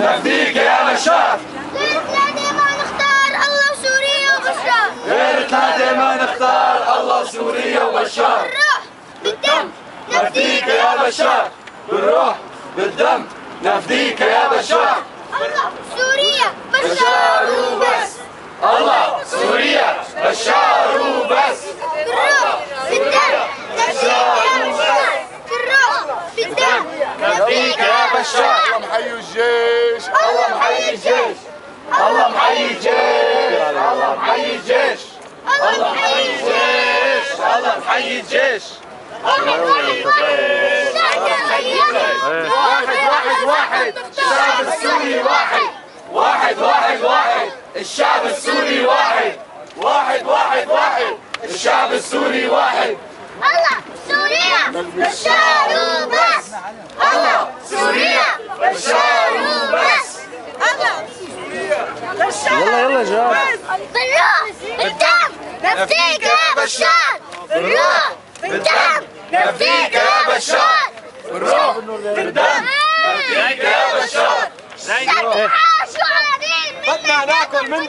نفديك يا بشار. غير ثلاثة ما نختار الله وسوريا وبشار. غير ثلاثة ما نختار الله وسوريا وبشار. بالروح بالدم نفديك يا بشار. بالروح بالدم نفديك يا بشار. الله سوريا بشار وبس. الله سوريا بشار وبس. بالروح بالدم نفديك يا بشار. بالروح بالدم نفديك يا بشار. الله محيي الجيش. الله محيي الجيش. الله محيي الجيش. الله محيي الجيش. الله محيي الجيش. الله محيي الجيش. واحد واحد الشعب السوري واحد. واحد الشعب السوري واحد. واحد الشعب السوري واحد. الله سوريا بشار وبس. الله سوريا بشار وبس. الله سوريا بشار. يلا جواب. بالروح بالدم نفديك يا بشار. بالروح بالدم نفديك يا بشار. بالروح بالدم نفديك يا بشار. شعب عاش وعادين بدنا ناكل من